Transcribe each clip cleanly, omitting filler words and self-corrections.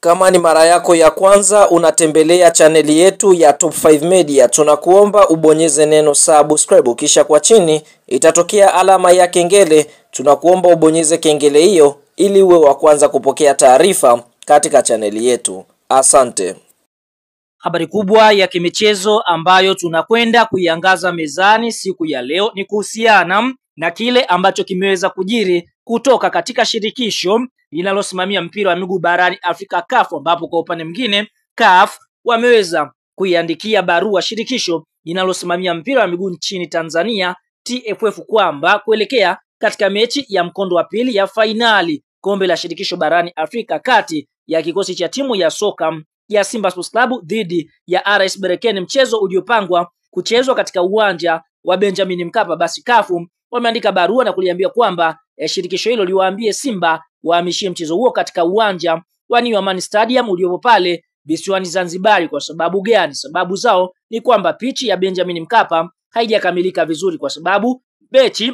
Kama ni mara yako ya kwanza unatembelea chaneli yetu ya Top 5 Media, tunakuomba ubonyeze neno subscribe, kisha kwa chini itatokea alama ya kengele. Tunakuomba ubonyeze kengele hiyo ili uwe wa kwanza kupokea taarifa katika chaneli yetu. Asante. Habari kubwa ya kimichezo ambayo tunakwenda kuiangaza mezani siku ya leo ni kuhusiana na kile ambacho kimeweza kujiri kutoka katika shirikisho linalosimamia mpira wa miguu barani Afrika CAF, ambapo kwa upande mwingine CAF wameweza kuiandikia barua shirikisho linalosimamia mpira wa miguu nchini Tanzania TFF kwamba kuelekea katika mechi ya mkondo wa pili ya fainali kombe la shirikisho barani Afrika kati ya kikosi cha timu ya soka ya Simba Sports Club dhidi ya RS Berkane, mchezo uliopangwa kuchezwa katika uwanja wa Benjamin Mkapa, basi CAF wameandika barua na kuliambia kwamba shirikisho hilo liwaambie Simba wahamishie mchezo huo katika uwanja wa New Amaan Stadium uliopo pale visiwani Zanzibar. Kwa sababu gani? Sababu zao ni kwamba pichi ya Benjamin Mkapa haijakamilika vizuri, kwa sababu mechi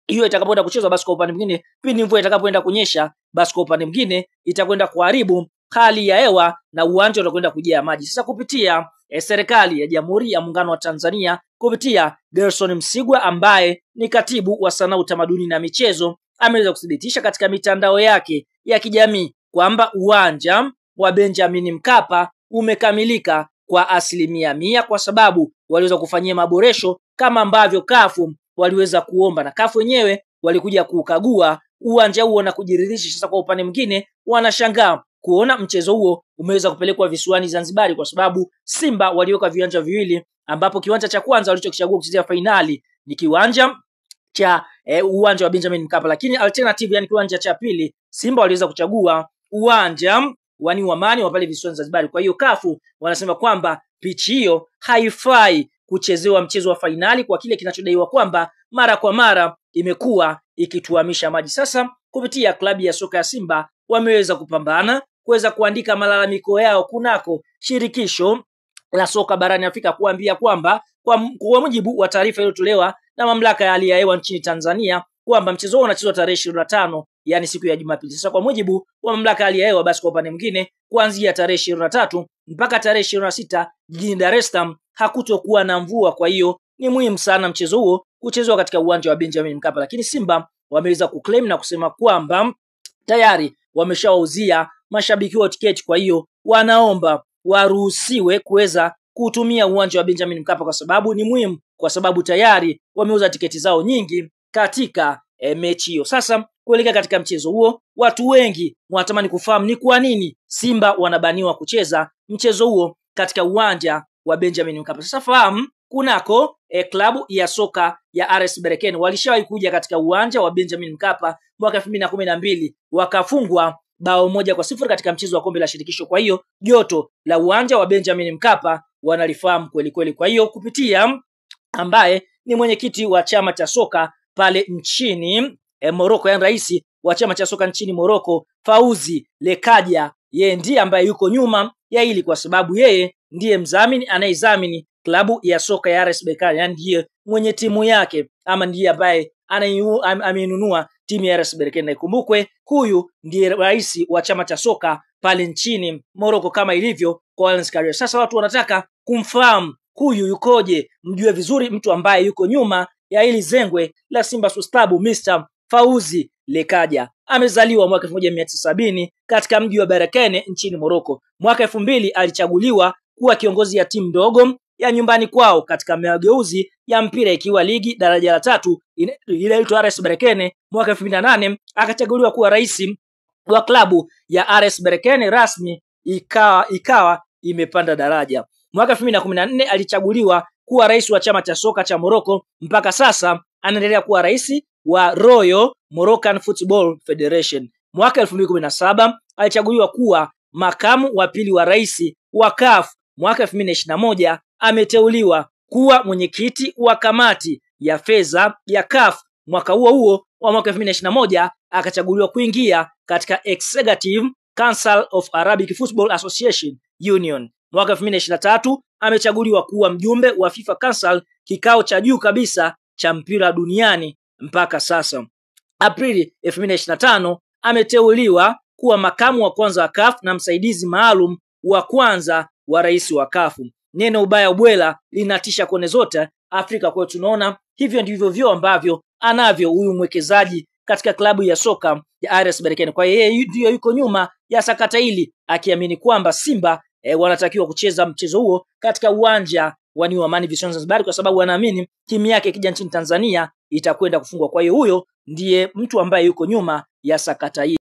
hiyo itakapoenda kuchezwa, basi kwa upande mwingine pindi mvua itakapoenda kunyesha, basi kwa upande mwingine itakwenda kuharibu hali ya hewa na uwanja utakwenda kujaa maji. Sasa kupitia serikali ya Jamhuri ya Muungano wa Tanzania kupitia Gerson Msigwa ambaye ni katibu wa sanaa, utamaduni na michezo, ameweza kuthibitisha katika mitandao yake ya kijamii kwamba uwanja wa Benjamin Mkapa umekamilika kwa 100%, kwa sababu waliweza kufanyia maboresho kama ambavyo CAF waliweza kuomba, na CAF wenyewe walikuja kukagua uwanja huo na kujiridhisha. Sasa kwa upande mwingine wanashangaa kuona mchezo huo umeweza kupelekwa visiwani Zanzibar, kwa sababu Simba waliweka viwanja viwili, ambapo kiwanja cha kwanza walichokichagua kuchezea fainali ni kiwanja cha uwanja wa Benjamin Mkapa, lakini alternative, yani kiwanja cha pili, Simba waliweza kuchagua uwanja wa New Amaan wa pale visiwani Zanzibar. Kwa hiyo CAF wanasema kwamba pitch hiyo haifai kuchezewa mchezo wa fainali kwa kile kinachodaiwa kwamba mara kwa mara imekuwa ikituamisha maji. Sasa kupitia klabu ya soka ya Simba wameweza kupambana kuweza kuandika malalamiko yao kunako shirikisho la soka barani Afrika, kuambia kwamba kwa mujibu wa taarifa iliyotolewa na mamlaka ya hali ya hewa nchini Tanzania kwamba mchezo huo unachezwa tarehe 25, yani siku ya Jumapili. Sasa kwa mujibu wa mamlaka ya hali ya hewa, basi kwa upande mwingine kuanzia tarehe 23 mpaka tarehe 26 jijini Dar es Salaam hakutokuwa na mvua. Kwa hiyo ni muhimu sana mchezo huo kuchezwa katika uwanja wa Benjamin Mkapa, lakini Simba wameweza kuclaim na kusema kwamba tayari wameshawauzia mashabiki wa tiketi, kwa hiyo wanaomba waruhusiwe kuweza kutumia uwanja wa Benjamin Mkapa kwa sababu ni muhimu, kwa sababu tayari wameuza tiketi zao nyingi katika mechi hiyo. Sasa kuelekea katika mchezo huo, watu wengi wanatamani kufahamu ni kwa nini Simba wanabaniwa kucheza mchezo huo katika uwanja wa Benjamin Mkapa. Sasa fahamu kunako klabu ya soka ya RS Berkane walishawahi kuja katika uwanja wa Benjamin Mkapa mwaka 2012 wakafungwa 1-0 katika mchezo wa kombe la shirikisho. Kwa hiyo joto la uwanja wa Benjamin Mkapa wanalifahamu kweli kweli. Kwa hiyo kupitia ambaye ni mwenyekiti wa chama cha soka pale nchini Morocco, yani rais wa chama cha soka nchini Morocco, Fauzi Lekaja, yeye ndiye ambaye yuko nyuma ya hili, kwa sababu yeye ndiye mdhamini anayedhamini klabu ya soka ya RS Berkane, yani ndiye mwenye timu yake, ama ndiye ambaye amenunua timu ya RS Berkane. Na ikumbukwe huyu ndiye rais wa chama cha soka pale nchini Morocco kama ilivyo kwa Allianz Career. Sasa watu wanataka kumfahamu huyu yukoje, mjue vizuri mtu ambaye yuko nyuma ya hili zengwe la Simba Sports Club, Mr. Fauzi Lekaja. Amezaliwa mwaka 1970 katika mji wa Berkane nchini Morocco. Mwaka 2000 alichaguliwa kuwa kiongozi ya timu ndogo ya nyumbani kwao katika mageuzi ya mpira, ikiwa ligi daraja la 3 inaitwa RS Berkane. Mwaka 2008 akachaguliwa kuwa rais wa klabu ya RS Berkane, rasmi ikawa imepanda daraja. Mwaka 2014 alichaguliwa kuwa rais wa chama cha soka cha Morocco. Mpaka sasa anaendelea kuwa rais wa Royal Moroccan Football Federation. Mwaka 2017 alichaguliwa kuwa makamu wa pili wa rais wa CAF. Mwaka 2021 ameteuliwa kuwa mwenyekiti wa kamati ya fedha ya CAF. Mwaka huo wa mwaka 2021 akachaguliwa kuingia katika Executive Council of Arabic Football Association Union. Mwaka 2023 amechaguliwa kuwa mjumbe wa FIFA Council, kikao cha juu kabisa cha mpira duniani mpaka sasa. Aprili 2025 ameteuliwa kuwa makamu wa kwanza wa CAF na msaidizi maalum wa kwanza wa rais wa CAF. Neno ubaya ubwela linatisha kone zote Afrika. Kwa tunaona hivyo ndivyo vyo ambavyo anavyo huyu mwekezaji katika klabu ya soka ya RS Berkane. Kwa yeye ndio yuko nyuma ya sakata hili, akiamini kwamba Simba wanatakiwa kucheza mchezo huo katika uwanja wa New Amani Visiwani Zanzibar, kwa sababu wanaamini timu yake ikija nchini Tanzania itakwenda kufungwa. Kwa hiyo huyo ndiye mtu ambaye yuko nyuma ya sakata hili.